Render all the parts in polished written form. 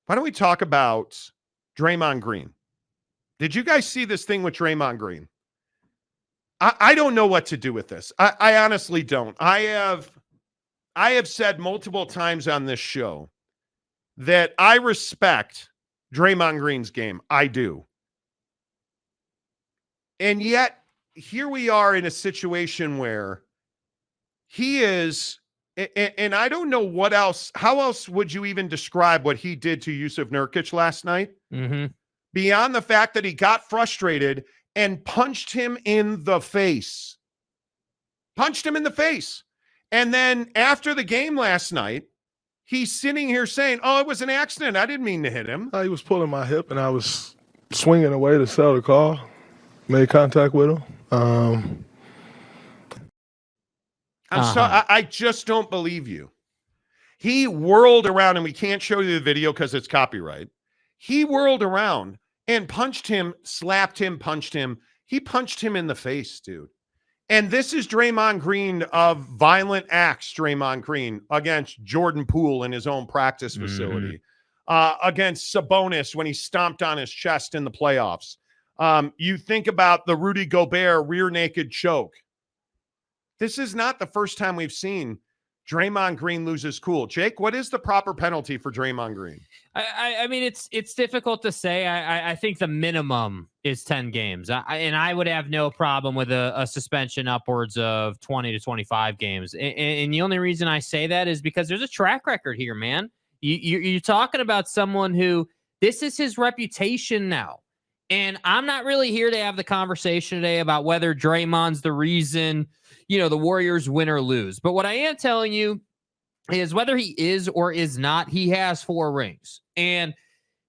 Why don't we talk about Draymond Green? Did you guys see this thing with Draymond Green? I don't know what to do with this. I honestly don't. I have said multiple times on this show that I respect Draymond Green's game. I do. And yet, here we are in a situation where he is, and I don't know what else, how else would you even describe what he did to Jusuf Nurkic last night? Mm-hmm. Beyond the fact that he got frustrated and punched him in the face. Punched him in the face. And then after the game last night, he's sitting here saying, oh, it was an accident. I didn't mean to hit him. He was pulling my hip, and I was swinging away to sell the call. Made contact with him. I just don't believe you. He whirled around, and we can't show you the video because it's copyright. He whirled around and punched him, slapped him, punched him. He punched him in the face, dude. And this is Draymond Green of violent acts, Draymond Green, against Jordan Poole in his own practice facility, against Sabonis when he stomped on his chest in the playoffs. You think about the Rudy Gobert rear naked choke. This is not the first time we've seen Draymond Green loses cool. Jake, what is the proper penalty for Draymond Green? I mean, it's difficult to say. I think the minimum is 10 games. And I would have no problem with a suspension upwards of 20 to 25 games. And the only reason I say that is because there's a track record here, man. You're talking about someone who, this is his reputation now. And I'm not really here to have the conversation today about whether Draymond's the reason, the Warriors win or lose. But what I am telling you is whether he is or is not, he has 4 rings. And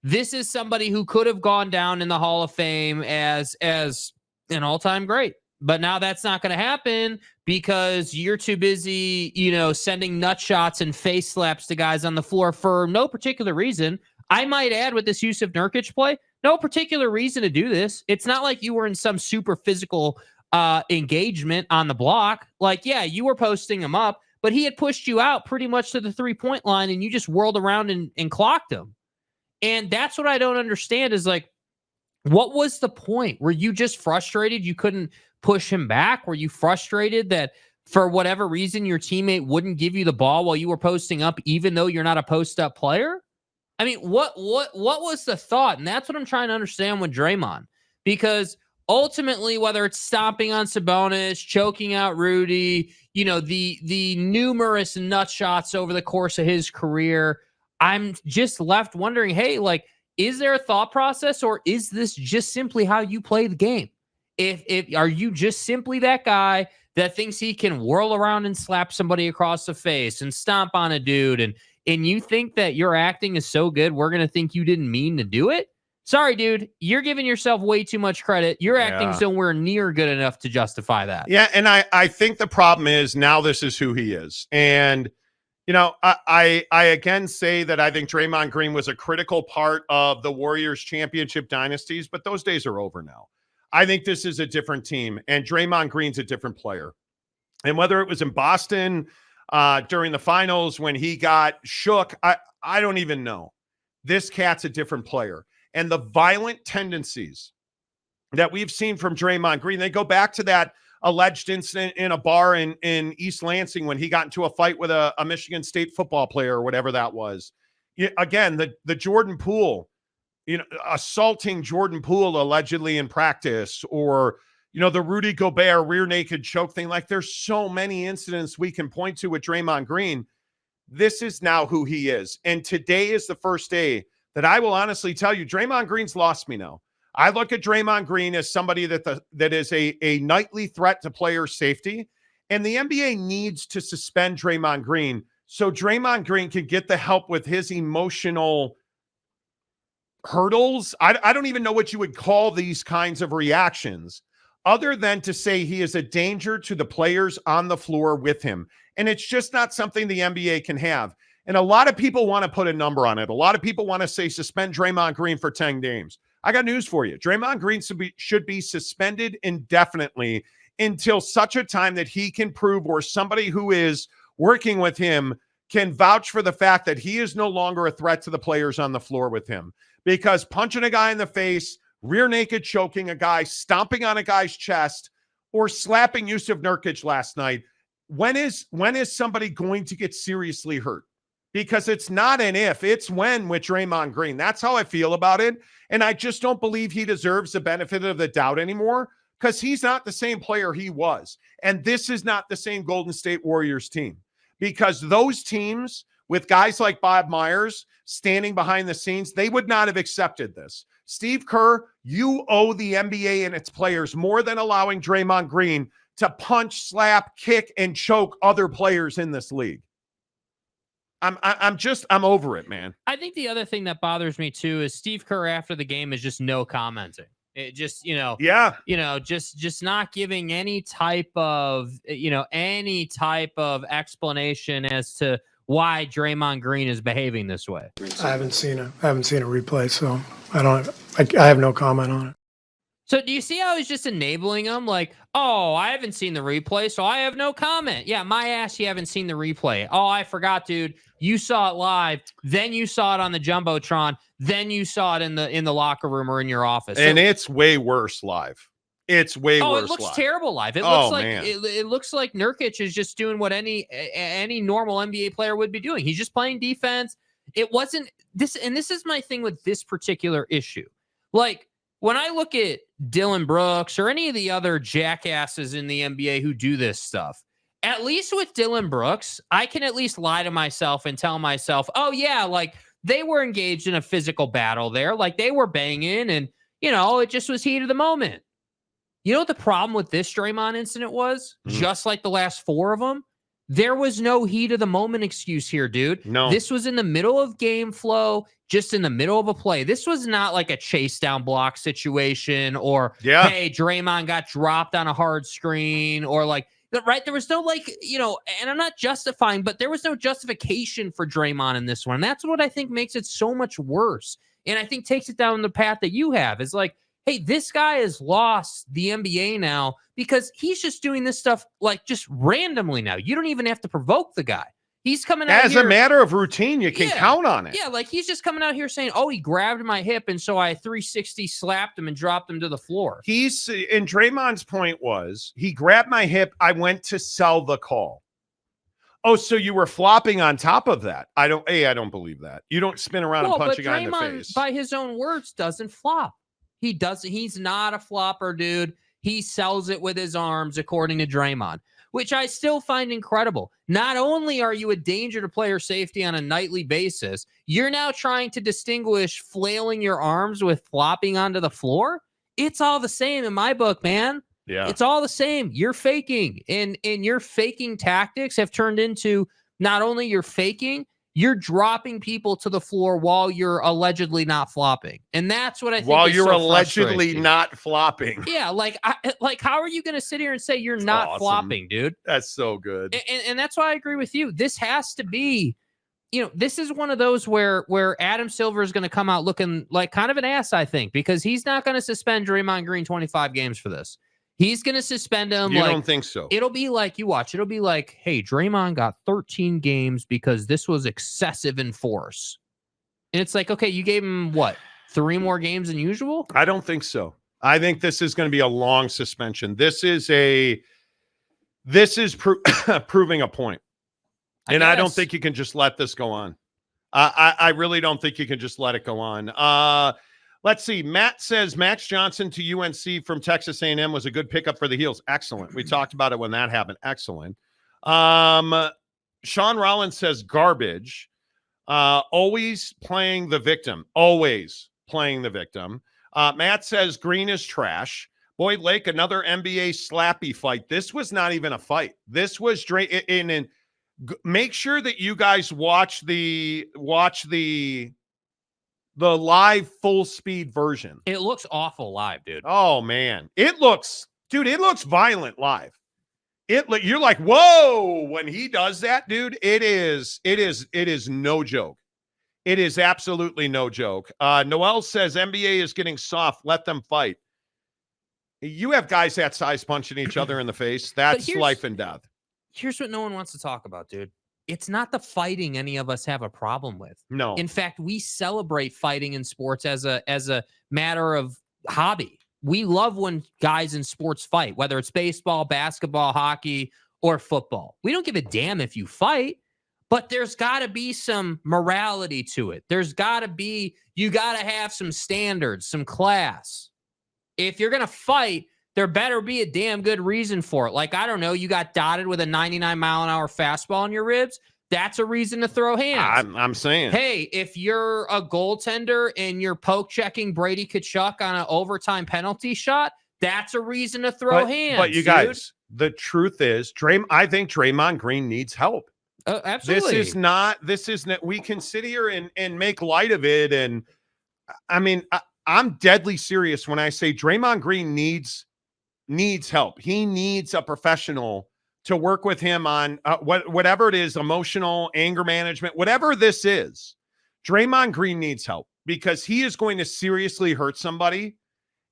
this is somebody who could have gone down in the Hall of Fame as an all-time great. But now that's not going to happen because you're too busy, sending nut shots and face slaps to guys on the floor for no particular reason. I might add with this Jusuf Nurkic play, no particular reason to do this. It's not like you were in some super physical engagement on the block. Like, yeah, you were posting him up, but he had pushed you out pretty much to the 3-point line and you just whirled around and clocked him. And that's what I don't understand is like, what was the point? Were you just frustrated you couldn't push him back? Were you frustrated that for whatever reason your teammate wouldn't give you the ball while you were posting up, even though you're not a post-up player? I mean, what was the thought? And that's what I'm trying to understand with Draymond. Because ultimately, whether it's stomping on Sabonis, choking out Rudy, the numerous nut shots over the course of his career, I'm just left wondering, hey, like, is there a thought process or is this just simply how you play the game? If are you just simply that guy that thinks he can whirl around and slap somebody across the face and stomp on a dude and you think that your acting is so good, we're going to think you didn't mean to do it? Sorry, dude, you're giving yourself way too much credit. Your acting's nowhere near good enough to justify that. Yeah, and I think the problem is now this is who he is. And, I again say that I think Draymond Green was a critical part of the Warriors championship dynasties, but those days are over now. I think this is a different team, and Draymond Green's a different player. And whether it was in Boston during the finals when he got shook, I don't even know. This cat's a different player. And the violent tendencies that we've seen from Draymond Green, they go back to that alleged incident in a bar in East Lansing when he got into a fight with a Michigan State football player or whatever that was. Again, the Jordan Poole, assaulting Jordan Poole allegedly in practice, or, the Rudy Gobert rear naked choke thing. Like, there's so many incidents we can point to with Draymond Green. This is now who he is. And today is the first day that I will honestly tell you, Draymond Green's lost me now. I look at Draymond Green as somebody that is a nightly threat to player safety, and the NBA needs to suspend Draymond Green so Draymond Green can get the help with his emotional hurdles. I don't even know what you would call these kinds of reactions other than to say he is a danger to the players on the floor with him. And it's just not something the NBA can have. And a lot of people want to put a number on it. A lot of people want to say suspend Draymond Green for 10 games. I got news for you. Draymond Green should be suspended indefinitely until such a time that he can prove, or somebody who is working with him can vouch for the fact that he is no longer a threat to the players on the floor with him, because punching a guy in the face, rear naked choking a guy, stomping on a guy's chest, or slapping Jusuf Nurkic last night, when is somebody going to get seriously hurt? Because it's not an if, it's when with Draymond Green. That's how I feel about it. And I just don't believe he deserves the benefit of the doubt anymore, because he's not the same player he was. And this is not the same Golden State Warriors team, because those teams with guys like Bob Myers standing behind the scenes, they would not have accepted this. Steve Kerr, you owe the NBA and its players more than allowing Draymond Green to punch, slap, kick, and choke other players in this league. I'm over it, man. I think the other thing that bothers me too is Steve Kerr after the game is just no commenting. It just, just not giving any type of explanation as to why Draymond Green is behaving this way. I haven't seen a replay, so I have no comment on it. So do you see how he's just enabling them? Like, oh, I haven't seen the replay, so I have no comment. Yeah, my ass, you haven't seen the replay. Oh, I forgot, dude. You saw it live, then you saw it on the Jumbotron, then you saw it in the locker room or in your office. And it's way worse live. It's way worse. Oh, it looks live. terrible live. It looks like Nurkic is just doing what any normal NBA player would be doing. He's just playing defense. It wasn't this, and this is my thing with this particular issue. Like, when I look at Dylan Brooks or any of the other jackasses in the NBA who do this stuff, at least with Dylan Brooks, I can at least lie to myself and tell myself, oh, yeah, like they were engaged in a physical battle there. Like they were banging and, it just was heat of the moment. You know what the problem with this Draymond incident was? Just like the last four of them? There was no heat of the moment excuse here, dude. No. This was in the middle of game flow, just in the middle of a play. This was not like a chase down block situation or, hey, Draymond got dropped on a hard screen or like, right? There was no and I'm not justifying, but there was no justification for Draymond in this one. And that's what I think makes it so much worse. And I think takes it down the path that you have. It's like, hey, this guy has lost the NBA now because he's just doing this stuff like just randomly now. You don't even have to provoke the guy. He's coming out as here, a matter of routine. You can count on it. Yeah, like he's just coming out here saying, oh, he grabbed my hip, and so I 360 slapped him and dropped him to the floor. And Draymond's point was, he grabbed my hip. I went to sell the call. Oh, so you were flopping on top of that. I don't believe that. You don't spin around and punch a guy in the face. By his own words, doesn't flop. He doesn't. He's not a flopper, dude. He sells it with his arms, according to Draymond, which I still find incredible. Not only are you a danger to player safety on a nightly basis, you're now trying to distinguish flailing your arms with flopping onto the floor. It's all the same in my book, man. Yeah, it's all the same. You're faking, and your faking tactics have turned into not only you're faking, you're dropping people to the floor while you're allegedly not flopping. And that's what I think. While you're allegedly not flopping. Yeah. Like how are you going to sit here and say you're not flopping, dude? That's so good. And that's why I agree with you. This has to be, this is one of those where Adam Silver is going to come out looking like kind of an ass, I think, because he's not going to suspend Draymond Green 25 games for this. He's going to suspend him. You don't think so? It'll be like, you watch, it'll be like, hey, Draymond got 13 games because this was excessive in force. And it's like, okay, you gave him what, 3 more games than usual? I don't think so. I think this is going to be a long suspension. This is proving a point. And I don't think you can just let this go on. I really don't think you can just let it go on. Let's see. Matt says Max Johnson to UNC from Texas A&M was a good pickup for the Heels. Excellent. We talked about it when that happened. Excellent. Sean Rollins says garbage. Always playing the victim. Always playing the victim. Matt says Green is trash. Boyd Lake, another NBA slappy fight. This was not even a fight. This was make sure that you guys watch the live full speed version. It looks awful live, dude. Oh man. It looks violent live. You're like, whoa, when he does that, dude, it is no joke. It is absolutely no joke. Noel says NBA is getting soft. Let them fight. You have guys that size punching each other in the face. That's life and death. Here's what no one wants to talk about, dude. it's not the fighting any of us have a problem with. No. In fact, we celebrate fighting in sports as a matter of hobby. We love when guys in sports fight, whether it's baseball, basketball, hockey, or football. We don't give a damn if you fight, but there's got to be some morality to it. You got to have some standards, some class. If you're going to fight, there better be a damn good reason for it. Like, I don't know, you got dotted with a 99-mile-an-hour fastball in your ribs. That's a reason to throw hands. I'm saying. Hey, if you're a goaltender and you're poke checking Brady Tkachuk on an overtime penalty shot, that's a reason to throw hands. But you guys, the truth is, I think Draymond Green needs help. Absolutely. This is not, we can sit here and make light of it. And I mean, I'm deadly serious when I say Draymond Green needs help. He needs a professional to work with him on whatever it is, emotional, anger management, whatever this is. Draymond Green needs help because he is going to seriously hurt somebody.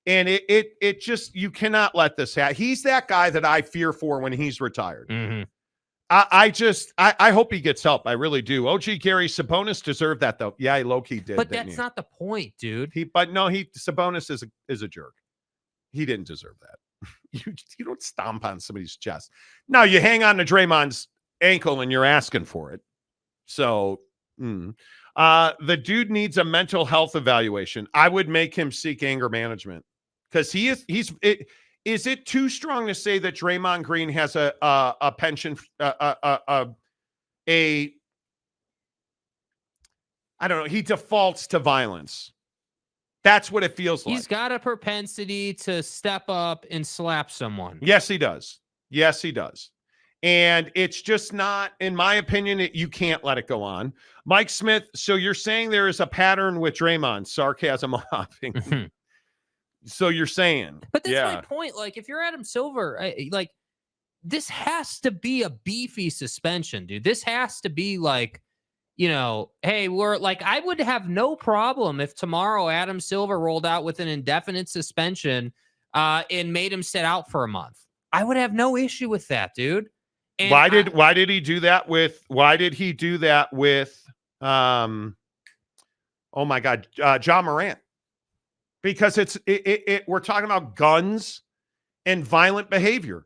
And it just, you cannot let this happen. He's that guy that I fear for when he's retired. Mm-hmm. I hope he gets help. I really do. OG Gary Sabonis deserved that though. Yeah, he low-key did. But that's not the point, dude. Sabonis is a jerk. He didn't deserve that. You don't stomp on somebody's chest. Now you hang on to Draymond's ankle and you're asking for it. So the dude needs a mental health evaluation. I would make him seek anger management because is it too strong to say that Draymond Green has a penchant, I don't know, he defaults to violence. That's what it feels like. He's got a propensity to step up and slap someone. Yes, he does. Yes, he does. And it's just not, in my opinion, you can't let it go on. Mike Smith, so you're saying there is a pattern with Draymond, sarcasm laughing. So you're saying. But that's my point. Like, if you're Adam Silver, this has to be a beefy suspension, dude. This has to be like, hey, I would have no problem if tomorrow Adam Silver rolled out with an indefinite suspension and made him sit out for a month. I would have no issue with that, dude. And why did he do that with oh my God, Ja Morant? Because we're talking about guns and violent behavior.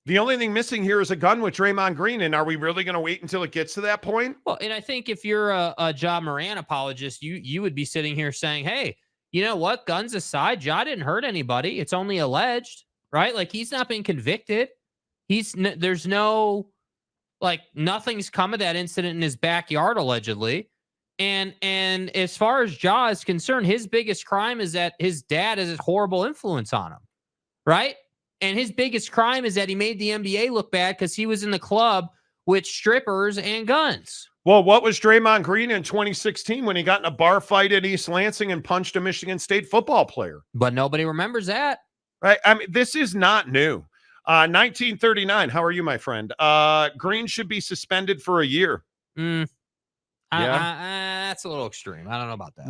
The only thing missing here is a gun with Draymond Green. And are we really going to wait until it gets to that point? Well, and I think if you're a Ja Morant apologist, you would be sitting here saying, hey, you know what? Guns aside, Ja didn't hurt anybody. It's only alleged, right? Like, he's not been convicted. There's no, nothing's come of that incident in his backyard, allegedly. And as far as Ja is concerned, his biggest crime is that his dad has a horrible influence on him, right? And his biggest crime is that he made the NBA look bad because he was in the club with strippers and guns. Well, what was Draymond Green in 2016 when he got in a bar fight at East Lansing and punched a Michigan State football player? But nobody remembers that. Right? I mean, this is not new. 1939. How are you, my friend? Green should be suspended for a year. That's a little extreme. I don't know about that.